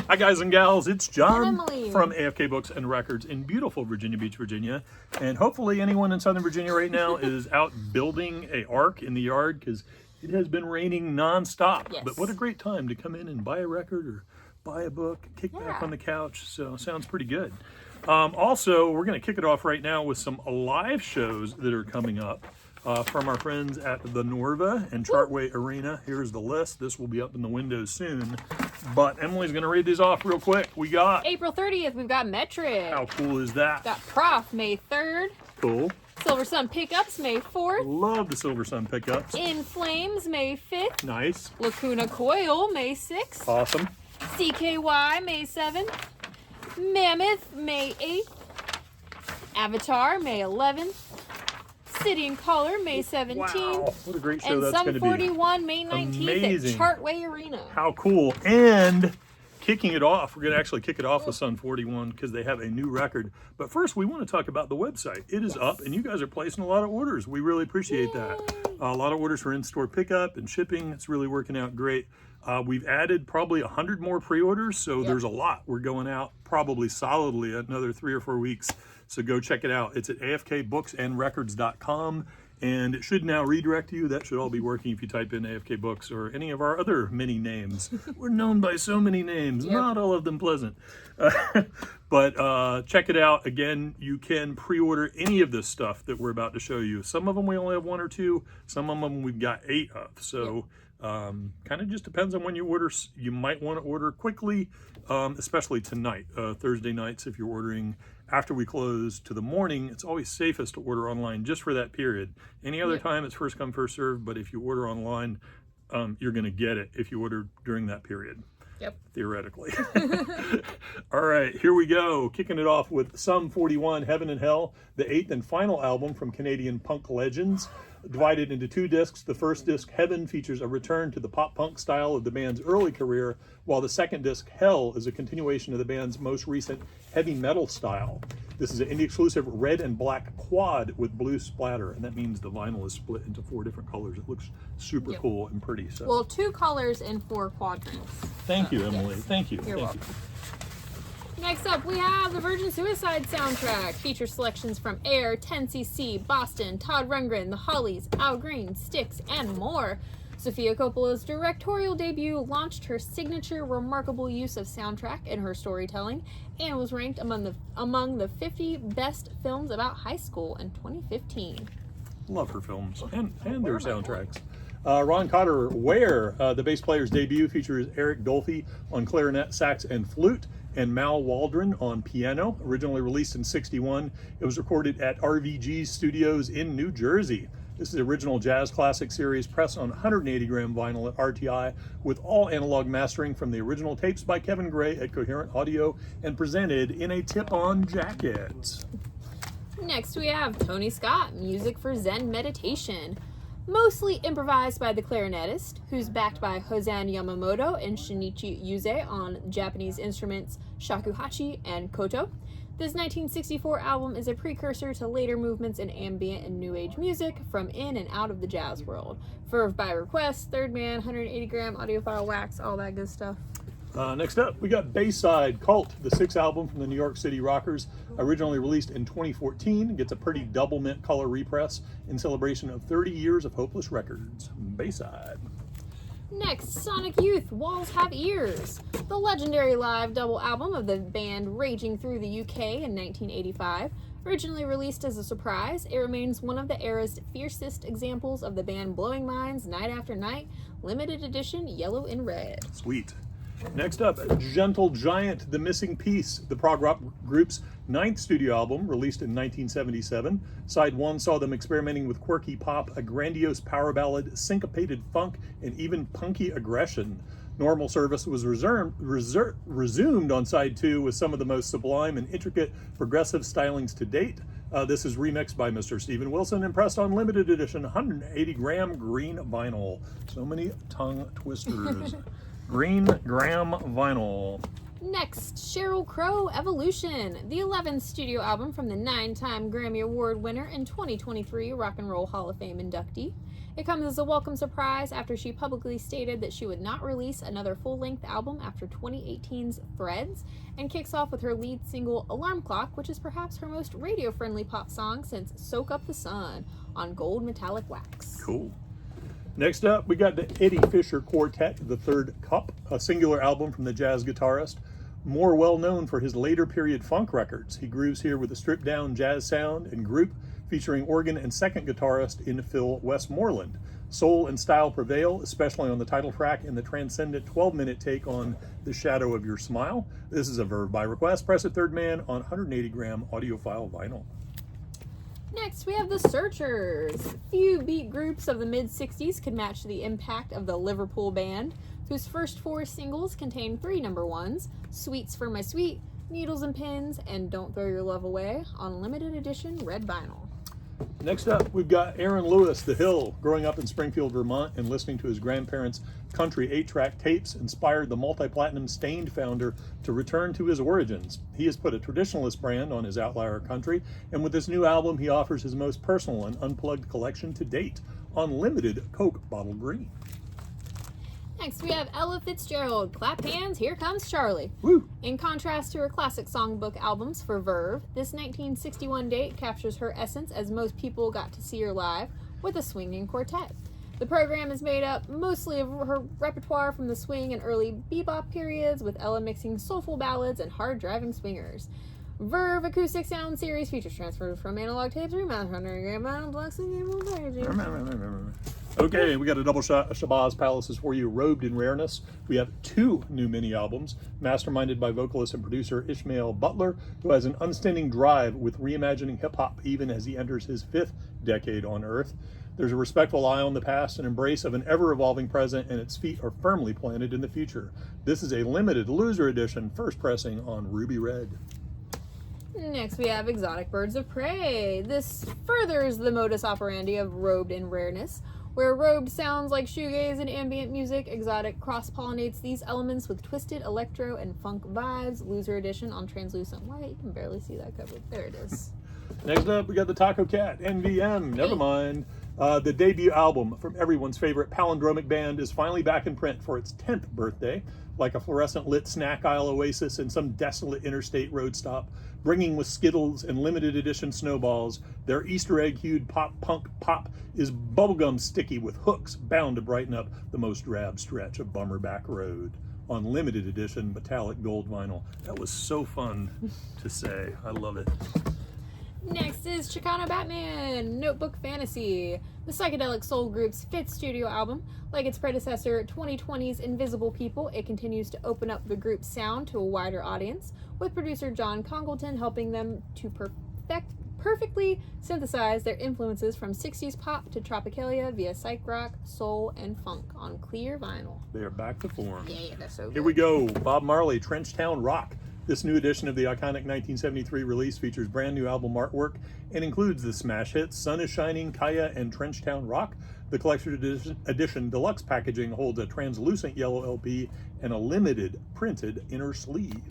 Hi guys and gals, it's John And Emily. from AFK Books and Records in beautiful Virginia Beach, Virginia. And hopefully anyone in Southern Virginia right now is out building a ark in the yard because it has been raining nonstop. Yes. But what a great time to come in and buy a record or buy a book, kick back on the couch. So sounds pretty good. Also, we're going to kick it off right now with some live shows that are coming up. From our friends at the Norva and Chartway Arena. Here's the list. This will be up in the windows soon. But Emily's going to read these off real quick. We got... April 30th, we've got Metric. How cool is that? Got Prof, May 3rd. Cool. Silver Sun Pickups, May 4th. Love the Silver Sun pickups. In Flames, May 5th. Nice. Lacuna Coil, May 6th. Awesome. CKY, May 7th. Mammoth, May 8th. Avatar, May 11th. City and Color, May 17th. Wow, what a great show and that's going to be. Sum 41, May 19th Amazing. at Chartway Arena. How cool. And kicking it off, we're going to actually kick it off with Sun 41 because they have a new record. But first, we want to talk about the website. It is up, and you guys are placing a lot of orders. We really appreciate that. A lot of orders for in-store pickup and shipping. It's really working out great. We've added probably 100 more pre-orders, so there's a lot. We're going out probably solidly another 3 or 4 weeks. So go check it out. It's at afkbooksandrecords.com, and it should now redirect you. That should all be working if you type in AFK Books or any of our other many names. We're known by so many names, not all of them pleasant. But check it out. Again, you can pre-order any of this stuff that we're about to show you. Some of them we only have 1 or 2. Some of them we've got 8 of. So kind of just depends on when you order. You might want to order quickly, especially tonight, Thursday nights if you're ordering after we close to the morning. It's always safest to order online just for that period. Any other time it's first come, first served, but if you order online, you're going to get it if you order during that period. Yep. Theoretically. All right, here we go. Kicking it off with Sum 41, Heaven and Hell, the 8th and final album from Canadian punk legends. Divided into 2 discs. The first disc, Heaven, features a return to the pop-punk style of the band's early career, while the second disc, Hell, is a continuation of the band's most recent heavy metal style. This is an indie-exclusive red and black quad with blue splatter, and that means the vinyl is split into 4 different colors. It looks super cool and pretty. So. Well, 2 colors and 4 quadrants. Thank you, Emily. Yes. Thank you. You're Thank welcome. you. Next up, we have the Virgin Suicide soundtrack. Features selections from Air, 10cc, Boston, Todd Rundgren, The Hollies, Al Green, Styx, and more. Sofia Coppola's directorial debut launched her signature remarkable use of soundtrack in her storytelling and was ranked among the 50 best films about high school in 2015. Love her films and their soundtracks. Ron Cotter, Where, the bass player's debut, features Eric Dolphy on clarinet, sax, and flute, and Mal Waldron on piano. Originally released in '61, it was recorded at RVG Studios in New Jersey. This is the original jazz classic series pressed on 180-gram vinyl at RTI with all analog mastering from the original tapes by Kevin Gray at Coherent Audio and presented in a tip-on jacket. Next we have Tony Scott, Music for Zen Meditation. Mostly improvised by the clarinetist, who's backed by Hosan Yamamoto and Shinichi Yuze on Japanese instruments shakuhachi and koto. This 1964 album is a precursor to later movements in ambient and new age music from in and out of the jazz world. Verve by request, Third Man, 180-gram audiophile wax, all that good stuff. Next up, we got Bayside Cult, the 6th album from the New York City Rockers, originally released in 2014. Gets a pretty double mint color repress in celebration of 30 years of Hopeless Records. Bayside. Next, Sonic Youth, Walls Have Ears. The legendary live double album of the band raging through the UK in 1985. Originally released as a surprise, it remains one of the era's fiercest examples of the band blowing minds night after night. Limited edition, yellow and red. Sweet. Next up, Gentle Giant, The Missing Piece, the prog rock group's 9th studio album, released in 1977. Side 1 saw them experimenting with quirky pop, a grandiose power ballad, syncopated funk, and even punky aggression. Normal service was resumed on Side 2 with some of the most sublime and intricate progressive stylings to date. This is remixed by Mr. Steven Wilson and pressed on limited edition 180-gram green vinyl. So many tongue twisters. Green gram vinyl. Next, Sheryl Crow, Evolution, the 11th studio album from the 9-time Grammy Award winner and 2023 Rock and Roll Hall of Fame inductee. It comes as a welcome surprise after she publicly stated that she would not release another full-length album after 2018's Threads, and kicks off with her lead single Alarm Clock, which is perhaps her most radio-friendly pop song since Soak Up the Sun on gold metallic wax. Cool. Next up, we got the Eddie Fisher Quartet, The Third Cup, a singular album from the jazz guitarist, more well known for his later period funk records. He grooves here with a stripped down jazz sound and group featuring organ and second guitarist in Phil Westmoreland. Soul and style prevail, especially on the title track and the transcendent 12-minute take on The Shadow of Your Smile. This is a Verve by request. Press it third man on 180-gram audiophile vinyl. Next, we have The Searchers. Few beat groups of the mid-60s could match the impact of the Liverpool band, whose first 4 singles contain 3 number ones, Sweets for My Sweet, Needles and Pins, and Don't Throw Your Love Away on limited edition red vinyl. Next up, we've got Aaron Lewis, The Hill. Growing up in Springfield, Vermont, and listening to his grandparents' country 8-track tapes inspired the multi-platinum Stained founder to return to his origins. He has put a traditionalist brand on his outlier country, and with this new album, he offers his most personal and unplugged collection to date on limited Coke Bottle Green. Next, we have Ella Fitzgerald, Clap Hands, Here Comes Charlie. Woo! In contrast to her classic songbook albums for Verve, this 1961 date captures her essence as most people got to see her live with a swinging quartet. The program is made up mostly of her repertoire from the swing and early bebop periods, with Ella mixing soulful ballads and hard-driving swingers. Verve Acoustic Sound Series features transfers from analog tapes, remastering, vinyl, blocks, and game packaging. Okay, we got a double shot of Shabazz Palaces for you, robed in rareness. We have 2 new mini albums, masterminded by vocalist and producer Ishmael Butler, who has an unstinting drive with reimagining hip-hop even as he enters his 5th decade on Earth. There's a respectful eye on the past, an embrace of an ever-evolving present, and its feet are firmly planted in the future. This is a limited loser edition, first pressing on Ruby Red. Next, we have Exotic Birds of Prey. This furthers the modus operandi of robed in rareness. Where robed sounds like shoegaze and ambient music, Exotic cross-pollinates these elements with twisted electro and funk vibes. Loser edition on translucent white. You can barely see that cover. There it is. Next up, we got the Taco Cat, NVM, never mind. The debut album from everyone's favorite palindromic band is finally back in print for its 10th birthday. Like a fluorescent lit snack aisle oasis in some desolate interstate road stop, bringing with Skittles and limited edition snowballs, their Easter egg hued pop punk pop is bubblegum sticky with hooks bound to brighten up the most drab stretch of Bummerback Road on limited edition metallic gold vinyl. That was so fun to say. I love it. Next is Chicano Batman, Notebook Fantasy, the psychedelic soul group's 5th studio album. Like its predecessor, 2020's Invisible People, it continues to open up the group's sound to a wider audience, with producer John Congleton helping them to perfectly synthesize their influences from 60s pop to Tropicalia via psych rock, soul, and funk on clear vinyl. They are back to form. Yeah, that's so good. Here we go, Bob Marley, Trenchtown Rock. This new edition of the iconic 1973 release features brand new album artwork and includes the smash hits Sun is Shining, Kaya, and Trenchtown Rock. The collector's edition deluxe packaging holds a translucent yellow LP and a limited printed inner sleeve.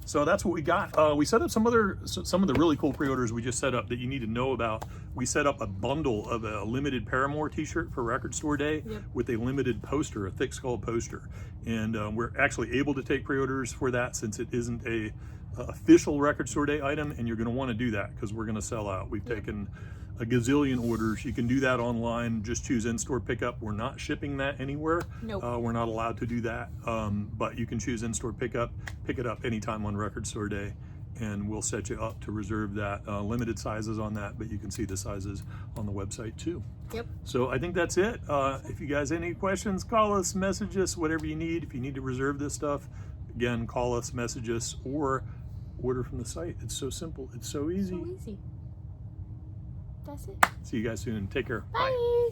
So that's what we got. We set up some of the really cool pre-orders we just set up that you need to know about. We set up a bundle of a limited Paramore t-shirt for Record Store Day with a limited poster, a thick skull poster. And we're actually able to take pre-orders for that since it isn't a official Record Store Day item, and you're gonna wanna do that because we're gonna sell out. We've taken a gazillion orders. You can do that online. Just choose in-store pickup. We're not shipping that anywhere. Nope. We're not allowed to do that. But you can choose in-store pickup, pick it up anytime on Record Store Day, and we'll set you up to reserve that. Limited sizes on that, but you can see the sizes on the website too. Yep. So I think that's it. If you guys have any questions, call us, message us, whatever you need. If you need to reserve this stuff, again, call us, message us, or order from the site. It's so simple. It's so easy. So easy. That's it. See you guys soon. Take care. Bye.